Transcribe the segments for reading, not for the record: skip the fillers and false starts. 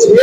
6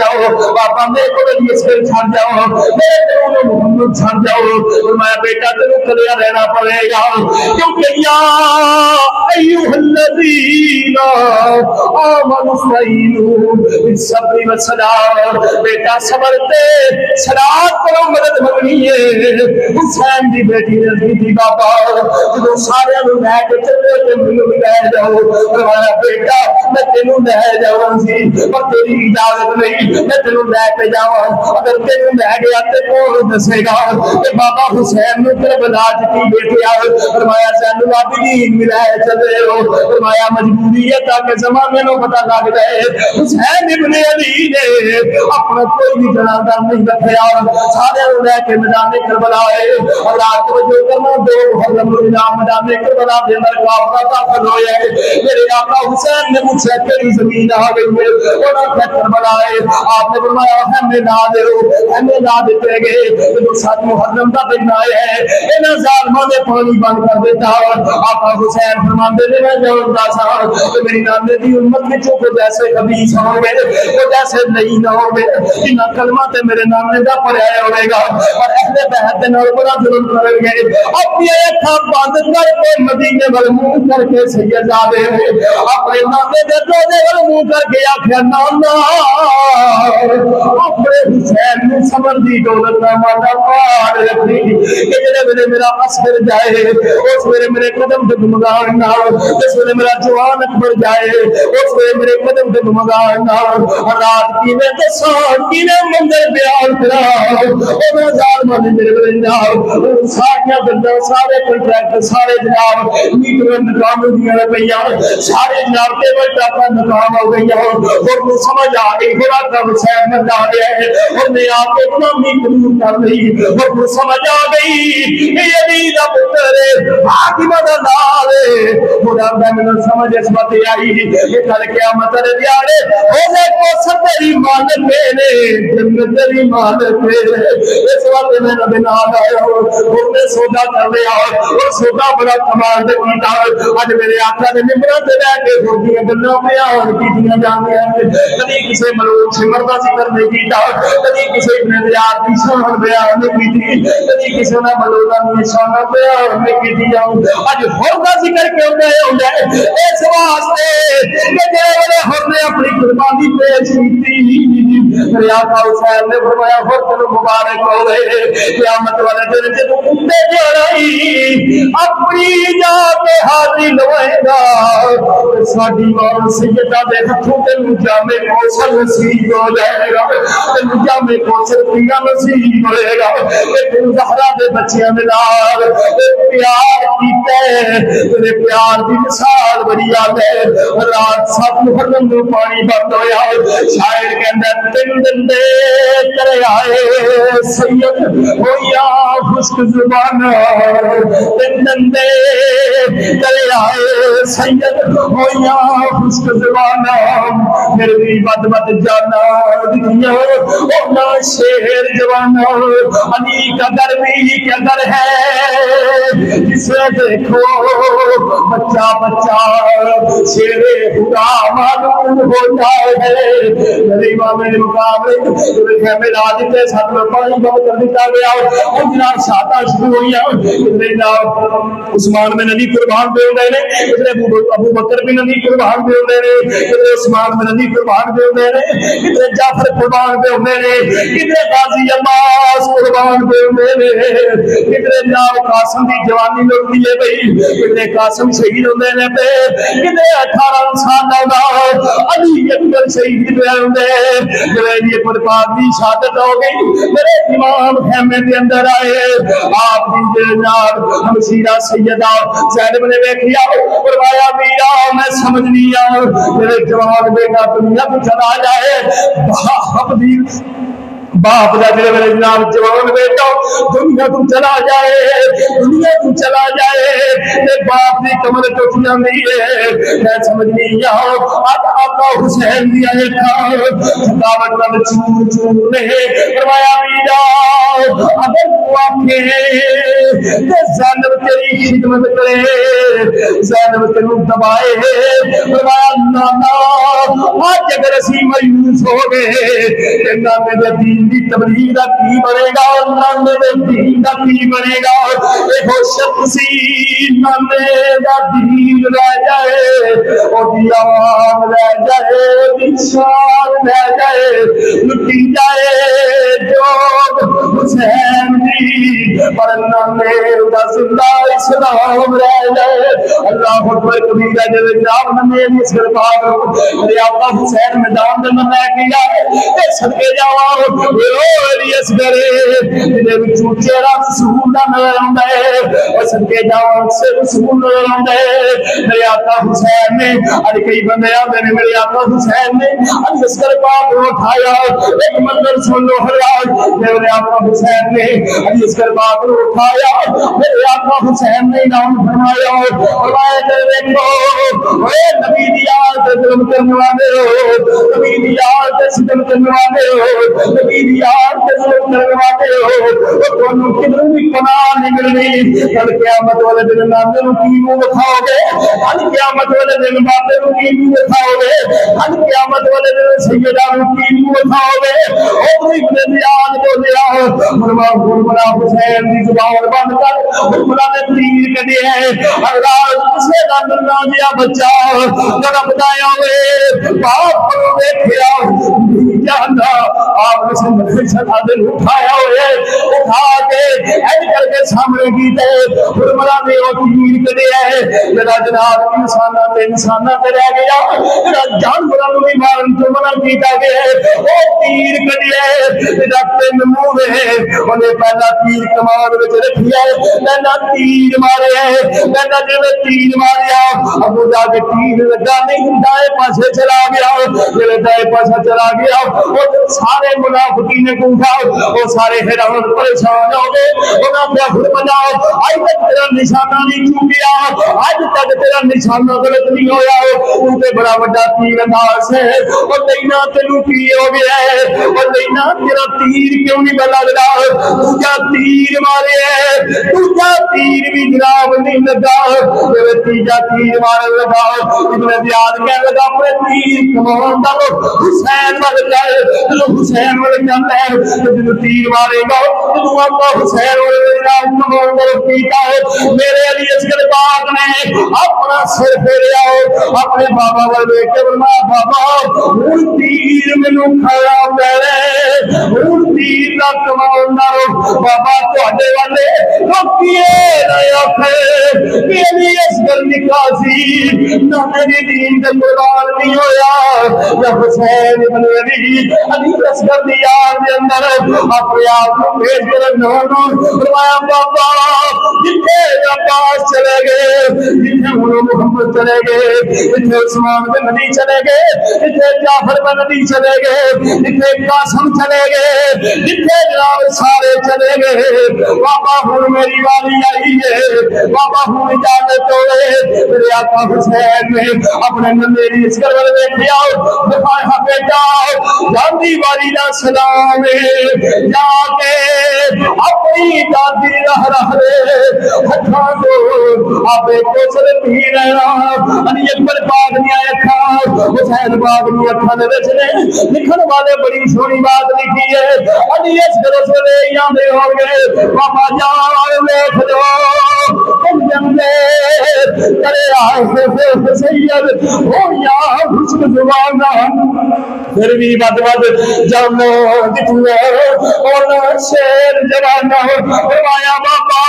جاؤ بابا میرے کو لیے اس پہ چھڑ جاؤ میرے کو محمد چھڑ جاؤ فرمایا بیٹا تینوں کلیا رہنا پڑے گا کیونکہ یا ایھا الذین آمنوا استعینوا بالصبر والصلاۃ بیٹا صبر تے صلات کرو مدد منگنی ہے حسین دی بیٹی نے دی بابا جدوں سارے نوں لے کے چلے تے مینوں لے جاؤ فرمایا بیٹا میں تینوں لے جاواں سی پر تیری اجازت نہیں میں تینوں لے کے جاواں اگر تینوں لے گیا تے کون دسے گا کہ بابا حسین نے کربلا کی بیٹھیا فرمایا زین العابدین ملا چلے ہو فرمایا مجبوری ہے تاکہ زمانے نو پتہ لگ جائے حسین ابن علی نے اپنا کوئی بھی جنازہ نہیں رکھیا سارے لے کے میدان کربلا ہے اور رات کو جو کرنا دو محرم نام میدان کربلا دے اندر کافر داخل ہوئے میرے آقا حسین نے مجھ سے تیری زمین آ گئی ہے انہوں نے کربلا ہے آپ نے فرمایا ہمیں نہ دے ہمیں نہ دیتے گئے جو سات محرم کا دن آئے ہیں انہاں ظالموں نے پانی بند کر دیتا آقا حسین فرماندے نے میں جانتا سا کہ میری نانے دی امت میں جو جیسے خبیث ہوں گے وہ جیسے نہیں نہ ہوں گے انہاں کلمہ تے میرے نانے دا پڑھایا ہوئے گا اور اہل بیت دے نال بڑا ظلم کریں گے اپنی اکھاں بند کر کے مدینے ول منہ کر کے سیدزادے اپنے نانے دے روزے ول منہ کر کے آکھیا نانا اپنے حسین نو صبر دی دولت نہ مانا پار رکھی کہ جڑے ویلے میرا اثر جائے اس ویلے میرے قدم ڈگمگان نہ جس ویلے میرا جوان اکبر جائے اس ویلے میرے قدم ڈگمگان نہ رات کی میں دساں کی میں منظر بیان کرا او میں ظالماں نے میرے ویلے نال سارے بندہ سارے کنٹریکٹ سارے جناب میٹر نظام دیاں پئیاں سارے جناب ٹیبل ٹاپا نظام ہو گئی اور وہ سمجھ آ گئی بڑا کم حسین بن جا گیا ہے اور میں آپ کو غلامی قبول کر لی اور وہ سمجھ آ گئی کہ یزید دا پتر حاکم دا نال خدا میں سمجھ اس بات آئی کہ کل قیامت دے دیارے ہوے کو ستری مالک نے جنت دی مالک اس وقت میں نبی نال آیا اور میں سودا کر لیا اور سودا بڑا کمال دے کیتا اج میرے آقا نے ممبر تے بیٹھ کے ہوگی گلاں بیان کیتیاں جاندیاں کبھی کسی ملوک سمر دا ذکر نہیں کیتا کبھی کسی ابن زیاد دی شان بیان نہیں کیتی کبھی کسی نے ملوک دی شان بیان نہیں کیتی اج ہور دا ذکر کیوں ہوندا ہے اس واسطے کہ جے ہم نے اپنی قربانی پیش کیتی میرے آقا حسین نے فرمایا ہو تینوں مبارک ہوے قیامت والے دن جدوں اٹھے جڑائی اپنی جا کے حاضری لوے گا ساڈی ماں سیدہ دے ہتھوں تے جامے کوثر نصیب ہو جائے گا تے جامے کوثر پینا نصیب ہوئے گا تے زہرا دے بچیاں دے نال پیار کیتا ہے تے پیار دی مثال بڑی یاد ہے رات 7 محرم نوں پانی بند ہویا شاعر کہندا تین دن دے کرے آئے سید ہویا خشک زبان تین دن دے کرے آئے سید ہویا خشک زبان میری بد بد جانا دنیا اونا شیر جوانا علی کا در بھی کیا در ہے جسے دیکھو بچہ بچہ شیر خدا معلوم ہو جائے میرے امام نے مقابلے جو میں راج کے ساتھ میں پانی بہت کر دیتا گیا اور جناب شاعتہ شروع ہوئی اتنے جناب عثمان میں نبی قربان دے ہوئے نے اتنے ابو بکر بھی نبی قربان دے ہوئے نے اتنے عثمان میں نبی قربان دے ہوئے نے اتنے جعفر قربان دے ہوئے نے اتنے غازی عباس قربان دے ہوئے نے اتنے جناب قاسم دی جوانی لوگ دیئے بھئی اتنے قاسم شہید ہوئے نے پہ اتنے 18 سال دا علی اکبر شہید پہ ہوئے جویں یہ قربان دی شہادت ہو گئی میرے امام خیمے دے اندر آئے آپ دی جناب ہمشیرہ سیدہ زینب نے دیکھیا فرمایا میرا میں سمجھ لیا میرے جوان بیٹا دنیا کو چلا جائے بہت بھی باپ دا جڑے ویلے جناب جوان بیٹا دنیا تو چلا جائے تے باپ دی کمر ٹوٹ جاندی ہے. میں سمجھ نہیں آقا حسین دی اکھاں تھکاوٹ نال چور چور نے فرمایا میرا اگر تو آکھے تے زینب تیری خدمت کرے زینب تینوں دبائے فرمایا نانا آج اگر اسی مایوس ہو گئے تے نانے دے دین دی تبلیغ دا کی بنے گا نانے دے دین دا کی بنے گا اے ہو شخصی نانے دا دین رہ جائے او دی آواز رہ جائے او دی شان رہ جائے لٹی جائے جو حسین دی پر نانے دا زندہ اسلام رہ جائے. اللہ اکبر کبیرہ جب جناب نے اس کے پاک میرے آقا حسین میدان میں لے کے آئے تے صدقے جاواں علی اصغر دے وچوں چہرہ رسول دا نظر آندا ہے اور صدقے جاواں سے رسول نظر آندا ہے. میرے آقا حسین نے اج کئی بندے آندے نے میرے آقا حسین نے علی اصغر پاک کو اٹھایا ایک منظر سن لو حضرات میرے آقا حسین نے علی اصغر پاک کو اٹھایا میرے آقا حسین نے نام فرمایا فرمایا کہ دیکھو اے نبی دی یاد تے ظلم کرنے والے ہو نبی دی یاد تے ستم کرنے والے ہو نبی دی یاد تے ظلم کرنے والے ہو تانوں کدھر بھی پناہ نہیں ملنی. کل قیامت والے دن نانے نوں کی منہ دکھاؤ گے کل قیامت والے دن بابے نوں کی منہ دکھاؤ گے کل قیامت والے دن سیدہ نوں کی منہ دکھاؤ گے او کوئی ابن زیاد بولیا فرمایا حسین دی زبان بند کر خدا نے تیر کڈے ہے اللہ کسے دا ننا جیا بچہ جنم دایا ہوئے باپ کو دیکھیا جانا آپ نے سمجھ سکا دل اٹھایا ہوئے اٹھا کے ایڈ کر کے سامنے کی تے فرمایا نے وہ تیر کڈے ہے جڑا جناب انساناں تے رہ گیا جڑا جانوراں نوں بھی مارن تو منع کیتا گیا ہے وہ تیر کڈے ہے جڑا تین منہ ہے اونے پہلا تیر کمان وچ رکھیا ہے پہلا تیر مارے ہے پہلا جے تیر ماریا ابو جا کے تیر لگا نہیں دائیں پاسے چلا گیا جے دائیں پاسے چلا گیا وہ سارے منافقین کو اٹھا وہ سارے حیران پریشان ہو گئے انہاں نے فرمایا آج تک تیرا نشانہ نہیں چوکیا آج تک تیرا نشانہ غلط نہیں ہویا تو تے بڑا بڑا تیر انداز ہے اور لینا تینوں کی ہو گیا ہے اور لینا تیرا تیر کیوں نہیں لگ رہا دوجا تیر مارے ہے دوجا تیر بھی جناب نہیں لگا تیجا تیر مارے لگا ابن زیاد کہنے لگا اپنے تیر کمان ڈالو حسین مر جائے جو حسین مر جاتا ہے جو تیر مارے گا تو آقا حسین کمان ڈالو پیتا ہے میرے علی اصغر پاک نے اپنا سر پھیریا اپنے بابا والے کے فرمایا بابا ہن تیر مینوں کھایا پے ہن تیر دا کمان ڈالو بابا تواڈے والے روکیے نہ آکھے کہ علی اصغر نکاسی نہ میری دین دے قربان نہیں ہویا یا حسین ابن علی اصغر دی یاد دے اندر اپنے آپ کو بھیج کر نو فرمایا بابا جتھے عباس چلے گئے جتھے محمد چلے گئے جتھے عثمان بن نبی چلے گئے جتھے جعفر بن نبی چلے گئے جتھے قاسم چلے گئے جتھے جناب سارے چلے گئے بابا ہن میری والی آئی ہے بابا ہن اجازت ہوئے میرے آقا حسین نے اپنے میری اس گھر والے دیکھیا دفاع بیٹا جاندی والی دا سلام جا کے اپنی دادی رہ رہے ہتھاں کو آپ کو سر پی رہا علی اکبر پاک نے اکھاں حسین پاک نے اکھاں دے وچ نے لکھن والے بڑی سونی بات لکھی ہے علی اس گھر سے لے آندے ہو گئے بابا جان دیکھ جو تم جنگے کرے آئے سید ہو یا حسن زبانہ پھر بھی بد جانو دکھوے اور شیر جوانہ فرمایا بابا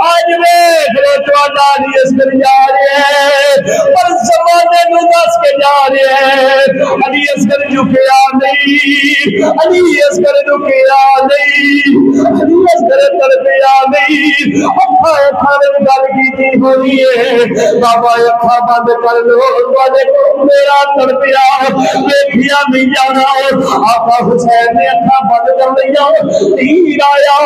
آج دیکھ لو تو علی اصغر جا رہے ہیں پر زمانے کو دس کے جا رہے ہیں علی اصغر جھکیا نہیں علی اصغر جھکیا تڑپیا نہیں، علی اصغر تڑپیا نہیں، اکھاں گل کیتی ہونی ہے بابا اکھاں بند کر لو تواڈے کو میرا تڑپیا ویکھیا نہیں جانا۔ آقا حسین نے اکھاں بند کر لیا، تیر آیا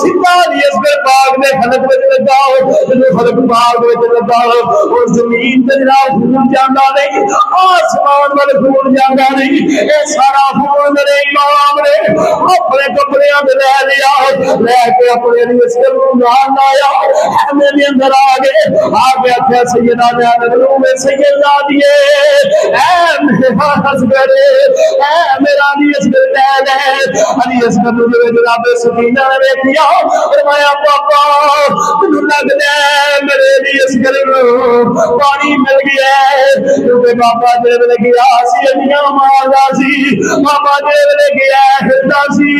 سیدھا علی اصغر پاک نے فلک وچ لگا، فلک پاک وچ لگا اور زمین تے خون جانا نہیں، آسمان وال خون جانا نہیں، اے سارا خون میرے امام نے اپنے کپڑے لے لیا، لے کے اپنے علی اصغر نوں نال آیا، میرے اندر آ گئے، آکھیا سیدنا میں سیدنا دیے اے میرا اصغر، اے میرا علی اصغر لے گئے۔ علی اصغر نوں جناب سکینہ نے ویکھیا، فرمایا پاپا مینوں لگدا ہے میرے علی اصغر نوں پانی مل گیا ہے، کیونکہ بابا جے ویلے گیا سی انیاں ماردا سی، بابا جے ویلے گیا ہلدا سی،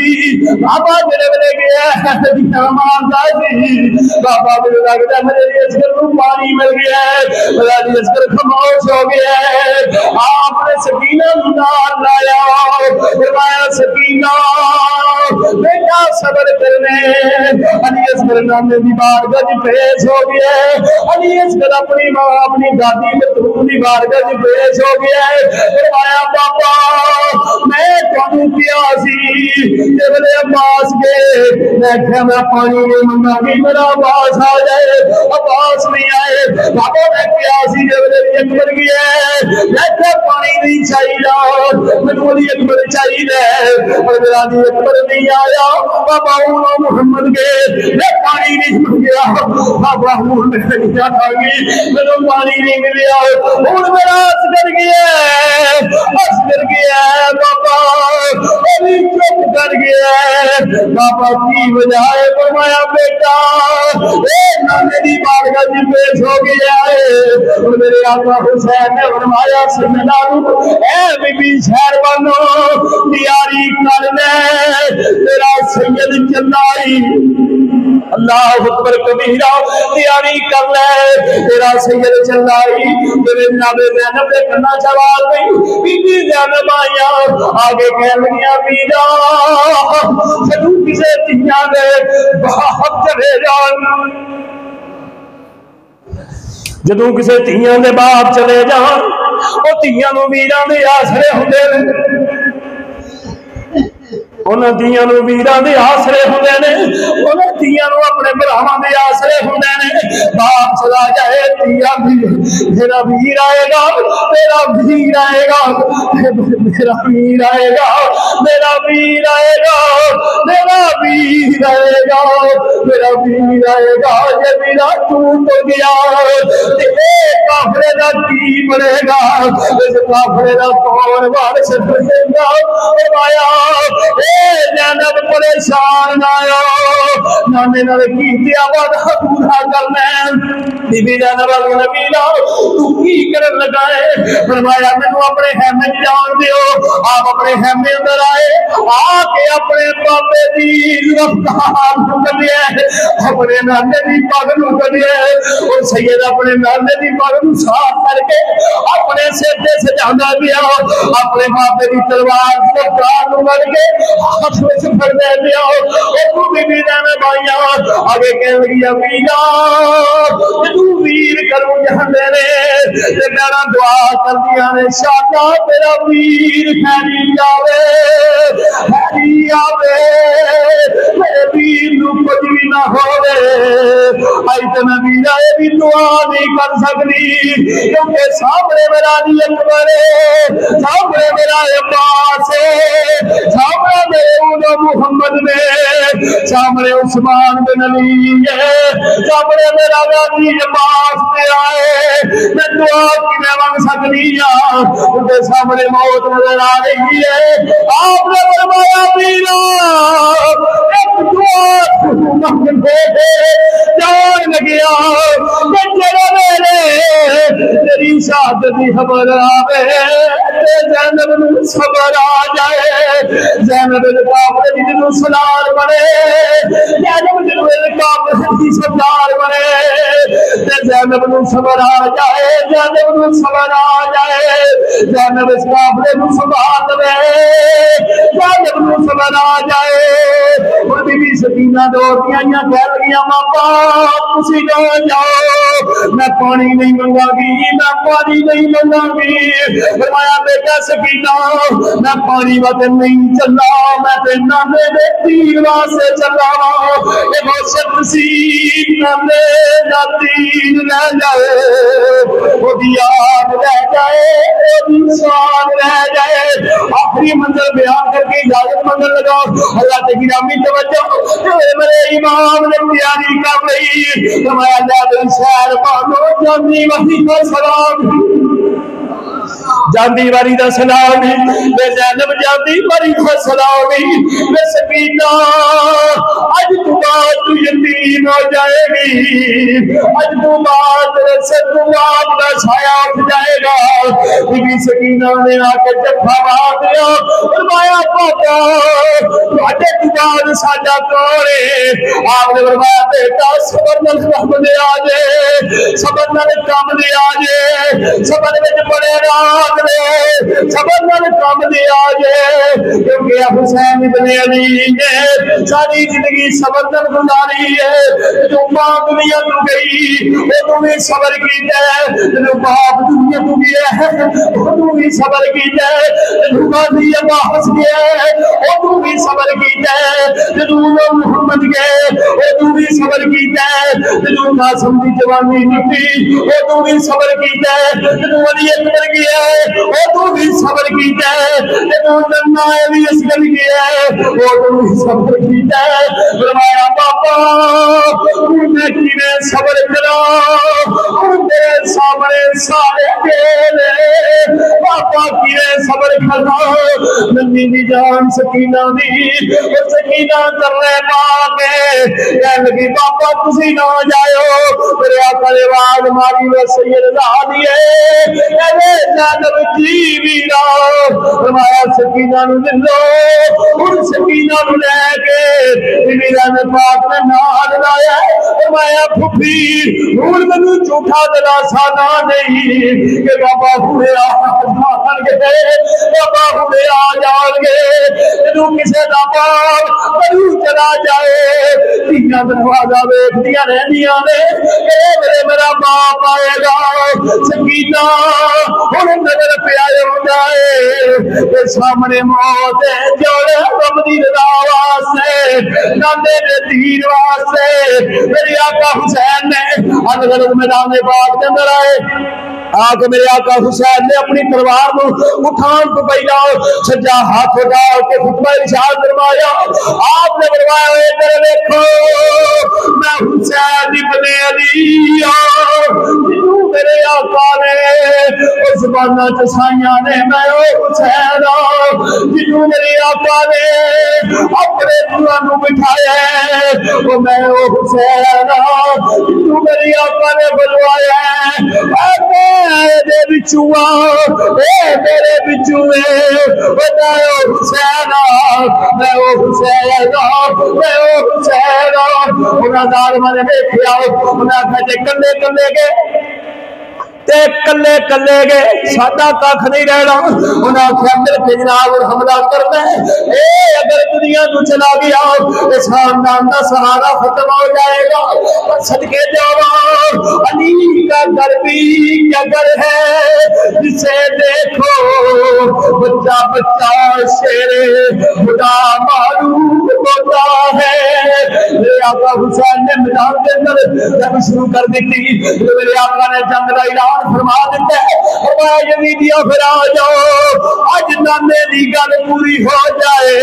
بابا جے ویلے گیا انیاں ماردا سی، بابا مینوں لگدا ہے میرے علی اصغر نوں پانی مل گیا ہے، میرا علی اصغر خاموش ہو گیا ہے۔ آپ نے سکینہ نوں نال لایا، فرمایا سکینہ بیٹا صبر کرنے، علی اصغر نانے دی بارگاہ وچ پیش ہو گیا ہے، علی اصغر اپنی ماں اپنی دادی بتول دی بارگاہ وچ پیش ہو گیا ہے، فرمایا پاپا میں تانوں کیا سی جے ویلے عباس گئے میں کہیا میں پانی نہیں منگا گی میرا عباس آ جائے، عباس نہیں آئے، بابا میں کیا سی جے ویلے علی اکبر گیا ہے میں کہیا پانی نہیں چاہیے مینوں علی اکبر چاہیے، اور میرا علی اکبر نہیں آیا، بابا ہوں محمد گئے میں پانی نہیں منگیا، بابا ہوں میں نہیں آ گئی مینوں پانی نہیں ملیا، ہوں میرا اصغر گیا اصغر گیا بابا علی چپ کر گیا، بابا کی وجہ ہے؟ فرمایا بیٹا اے نانے دی بارگاہ وچ پیش ہو گیا ہے، اور میرے آقا حسین نے فرمایا سیدنا اے بی بی شہر بانو تیاری کر لے تیرا سید چلائی، اللہ اکبر کبیرہ تیاری کر لے تیرا سید چلائی، میرے جناب زینب دے کنا سوال نہیں، بی بی زینب آیا آگے کہہ لگیا بیرا جدوں کسے تیاں دے باپ چلے جان، جدوں کسے تیاں دے باپ چلے جان او تیاں نوں ویراں دے آسرے ہوندے نے، انہاں تیاں نوں ویراں دے آسرے ہوندے نے، انہاں تیاں نوں اپنے بھراواں دے آسرے ہوندے نے، باپ چلا جائے تیاں بھی میرا ویر آئے گا میرا ویر آئے گا میرا ویر آئے گا میرا ویر آئے گا میرا ویر آئے گا میرا ویر آئے گا، یہ میرا ٹوٹ گیا تے کافرے دا کی بنے گا، اس کافرے دا کون وارث بنے گا؟ فرمایا اے زینب پریشان نہ ہو، نانے نال کیتیا وعدہ پورا کرنا ہے، بی بی زینب نبی تو کی کرن لگا ہے؟ فرمایا مینوں اپنے خیمے جان دیو، آپ اپنے خیمے اندر آئے، آ کے اپنے بابے دی رفتار نوں کڈیا، اپنے نانے دی پگ نوں کڈیا، اور سید اپنے نانے دی پگ نوں صاف کر کے اپنے سر تے سجاوندا پیا، اپنے بابے دی تلوار رفتار نوں کڈ کے ہاتھ وچ پھڑ دیا، او بی بی زینب آئیاں آگے کہن لگی ویرا تو ویر کروں جاندے نے تے میرا دعا کردیاں نے شادا تیرا ویر خیری جاوے خیری آوے میرے ویر نوں کچھ بھی نہ ہوے، اج تے میں ویرا اے بھی دعا نہیں کر سکدی کیونکہ سامنے میرا علی اکبر ہے، سامنے میرا عباس ہے، سامنے میرے محمد نے، سامنے عثمان بن علی ہے، سامنے میرا غازی عباس پہ آئے، میں دعا کی میں مانگ سکتی ہوں کیونکہ سامنے موت نظر آ رہی ہے، آپ نے فرمایا میرا ایک دعا مانگ دے جان لگیا کہ جڑا میرے تیری شہادت دی خبر آوے زینب نوں صبر آ جائے، زینب دے کافلے دی جدوں سالار بنے، زینب دے کافلے دی سردار بنے تے زینب نوں صبر آ جائے، زینب نوں صبر آ جائے، زینب اس کافلے نوں سنبھال لے، زینب نوں صبر آ جائے، سکینہ دوڑیاں کہہ لگیاں ماما تسی نہ جاؤ میں پانی نہیں منگا گی میں پانی نہیں منگا گی فرمایا بیٹا سکینہ میں پانی واسطے نہیں چلا میں تے نانے دے دین واسطے چلا اے وہ شخص سی نانے دا دین لے جائے وہ یاد رہ جائے انسان رہ جائے آخری منزل بیان کر کے اجازت منگل لگا اللہ کی گرامی توجہ میرے امام نے تیاری کر رہی فرمایا جا شہر بانو جانی وحی کا سلام جاندی واری دا سلامی میں زینب جاندی واری دا سلامی میں سکینہ اج تو بعد تو یتیم ہو جائے گی اج تو بعد سے تو آپ دا سایہ اٹھ جائے گا بی بی سکینہ نے آ کے جفا مار دیا فرمایا پاپا اجے تو بعد ساڈا کوڑے آپ نے فرمایا بیٹا صبر نال کم دے آ جے صبر نال کم دے آ جے صبر وچ بڑے راز صبر نال کام دے آجے کیونکہ حسین ابن علی نے ساری زندگی صبر نال گزاری ہے جو ماں دنیا تو گئی وہ تو بھی صبر کیتا ہے جو باپ دنیا تو گیا ہے وہ تو بھی صبر کیتا ہے جو غازی ابا ہنس گیا ہے وہ تو بھی صبر کیتا ہے جو محمد گئے وہ تو بھی صبر کیتا ہے جو قاسم دی جوانی نکلی وہ تو بھی صبر کیتا ہے جو علی اکبر گیا ہے وہ تو بھی صبر کیتا ہے جو ننا علی اصغر گیا ہے وہ تو بھی صبر کیتا ہے فرمایا پاپا میں کینے صبر کرا تیرے سامنے سارے کھیلے پاپا کینے صبر کرا ننی دی جان سکینہ دی اور سکینہ کر رہے پاکے کہنے لگی پاپا تسی نہ جائو میرے آقا نے آواز ماری وہ سید دیئے اے جانب جی ویرا فرمایا سکینہ نو دلو ان سکینہ نو لے کے میرا نے پاک نے نال لایا فرمایا پھپھی ہن مینوں جھوٹا دلاسا نہ نہیں کہ بابا ہوئے آ جان گے بابا ہوئے آ جان گے جدوں کسے دا باپ بڑی چلا جائے تیاں دروازہ ویکھدیاں رہندیاں نے اے میرا باپ آئے گا سکینہ ہن نظر پہ آئے ہو جائے کہ سامنے موت ہے جوڑے رب دی رضا واسطے نانے دے دین واسطے میری آقا حسین نے حضرت میدان پاک کے اندر آئے آگے میرے آقا حسین نے اپنی تلوار کو اٹھان تو پہلا سجا ہاتھ اٹھا کے خطبہ ارشاد فرمایا آپ نے فرمایا اے تیرے دیکھو میں حسین ابن علی جنوں میرے آقا نے اس بانا چسائیاں نے میں حسین جنوں میرے آقا نے اپنے دلوں بٹھایا ہے وہ میں حسین جنوں میرے آقا نے بلوایا ہے میرے بچوا میرے بچوے بتاؤ حسین میں وہ حسین میں وہ حسین انہاں ظالماں نے دیکھیا انہاں کہتے کلے کلے گئے تے کلے کلے گئے سادہ کھ نہیں رہنا انہاں آخیا مل کے جناب اور حملہ کرنا ہے اے اگر دنیا تو چلا گیا اس خاندان کا سہارا ختم ہو جائے گا اور صدقے جاواں علی کا گھر بھی کیا گھر ہے جسے دیکھو بچہ بچہ شیر خدا معروف ہوتا ہے میرے آقا حسین نے میدان کے اندر جنگ شروع کر دی تھی میرے آقا نے جنگ کا اعلان فرما دیتا ہے فرمایا یزیدیوں پھر آ جاؤ آج نانے دی گل پوری ہو جائے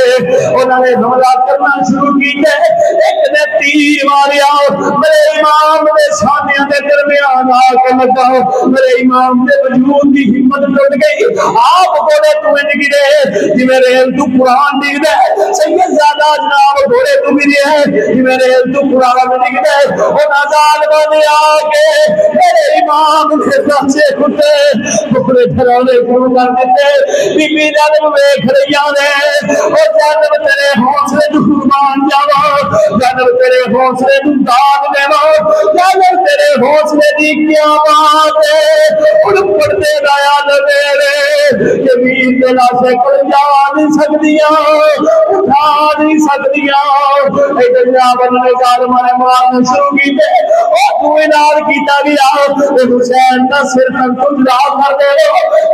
انہوں نے حملہ کرنا شروع کیتے ایک نے تیر ماریا میرے امام نے سانیاں دے درمیان آ کے لگا میرے امام نے وجود کی ہمت ٹوٹ گئی آپ گھوڑے تو گرے جی میرے تو قرآن ڈگ دے سید زیادہ جناب گھوڑے تو گرے ہیں جی میرے تو قرآن ڈگ دے وہ نازال بنے آ کے میرے امام نے سے کھتے بکرے پھرانے شروع کر دیتے بی بی جانب ویکھ رہیاں نے او جانب تیرے حوصلے تو قربان جاوا جانب تیرے حوصلے تو داد دیوا جانب تیرے حوصلے دی کیا بات ہے ان پڑھتے گایا نویرے کہ ویر دلا سے کوئی جا نہیں سکدیاں اٹھا نہیں سکدیاں اے جناب نے ظالماں نے مارنا شروع کیتے او تو انار کیتا گیا حسین دا سر تن جدا کر دے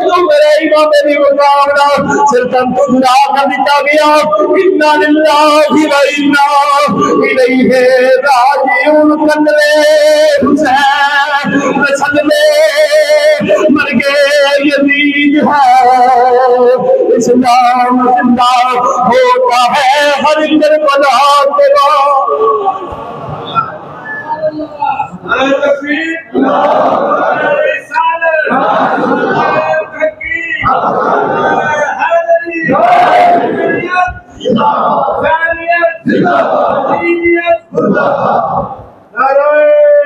جو میرے امام دی مقام دا سر تن جدا کر دیتا گیا انا للہ و انا الیہ راجعون کندے حسین صدمے مر گئے یزید ہے اسلام زندہ ہوتا ہے ہر کربلا کے بعد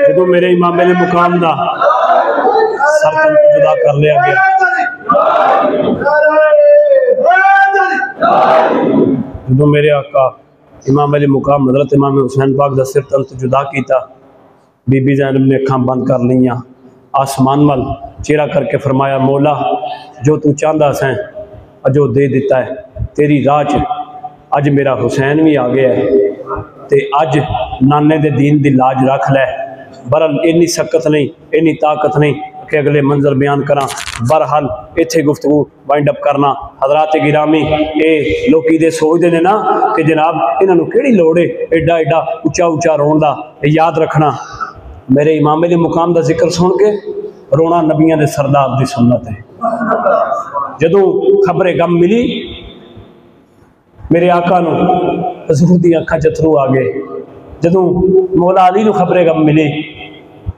جدو میرے امام نے مقام دا سر تن جدا کر لیا گیا جدو میرے آقا امام علی مقام حضرت امام حسین پاک دا سر تن جدا کیتا بی بی زینب نے اکھاں بند کر لیاں آسمان مل چہرہ کر کے فرمایا مولا جو تو چاہندا سیں اجو دے دیتا ہے تیری راہ چ اج میرا حسین بھی آ گیا ہے تے اج نانے دے دین دی لاج رکھ لے برحال اینی سکت نہیں اینی طاقت نہیں کہ اگلے منظر بیان کرا برحال ایتھے گفتگو وائنڈ اپ کرنا حضرات گرامی اے لوکی دے سوچ دے نا کہ جناب انہاں نو کیڑی لوڑ ہے ایڈا ایڈا اونچا اونچا رون دا یاد رکھنا میرے امام علی مقام دا ذکر سن کے رونا نبیاں دے سردار دی سنت ہے جدوں خبر غم ملی میرے آقا نو حضور دی اکھاں چترو آ گئے جدوں مولا علی نو خبر غم ملی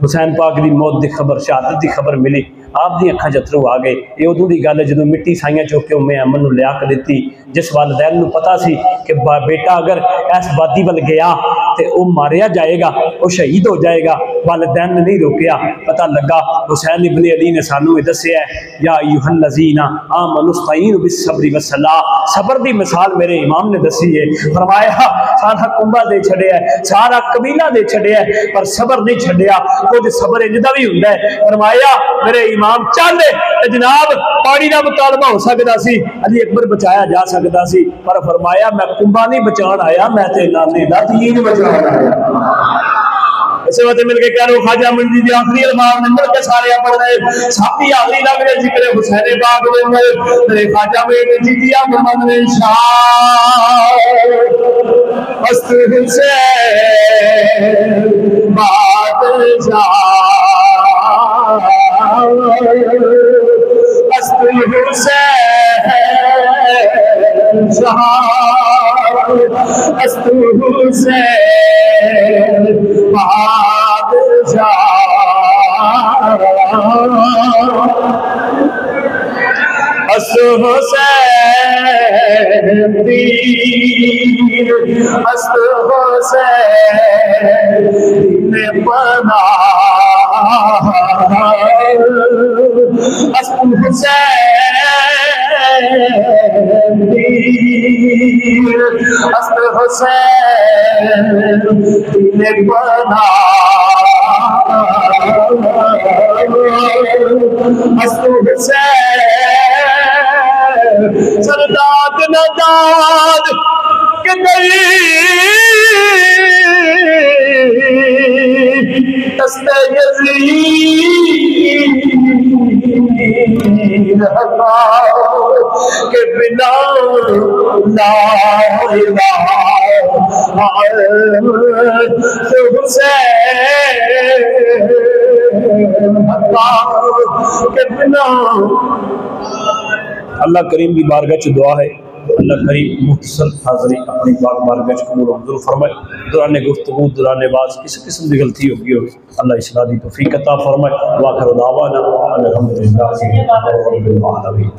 حسین پاک دی موت دی خبر شہادت دی خبر ملی آپ دی اکھاں چترو آ گئے یہ ادوں دی گل ہے جدوں مٹی سائیاں چوک کے امی امن نو لیا کے دتی جس والدین نو پتا سی کہ بیٹا اگر اس وادی ول گیا تے او ماریا جائے گا او شہید ہو جائے گا والدین نے نہیں روکیا پتہ لگا حسین ابن علی نے سانو دسیا ہے یا ایھا الذین آمنوا استعینوا بالصبر والصلاۃ صبر دی مثال میرے امام نے دسی ہے فرمایا سارا کنبہ دے چھڑیا ہے سارا قبیلہ دے چھڑیا ہے پر صبر نہیں چھڑیا کچھ صبر انجدا بھی ہوندا ہے فرمایا میرے امام چاہندے جناب پانی دا مطالبہ ہو سکدا سی علی اکبر بچایا جا سکدا سی پر فرمایا میں کنبہ نہیں بچان آیا میں تے نانے دا دین بچان آیا اسے وقت مل کے کہہ لو خواجہ منجی دی آخری الفاظ نے مل کے سارے پڑھ رہے ساتھی آخری لگ رہے ذکر حسین پاک دے میرے خواجہ منجی دی محمد شاہ است حسین بادشاہ است حسین شاہ است حسین بادشاہ است حسین پیر است حسین دین پناہ است حسین پیر است حسین دین پناہ است حسین سرداد نداد کہ نہیں دست یزید ہٹاؤ کہ بنا لا الہ تو حسین ہٹاؤ کہ بنا اللہ کریم کی بارگاہ چ دعا ہے اللہ کریم مختصر حاضری اپنی پاک بارگاہ چ قبول منظور فرمائے دوران گفتگو دوران باز کسی قسم کی غلطی ہوگی اللہ اصلاح دی توفیق عطا فرمائے واخر دعوانا الحمدللہ رب العالمین.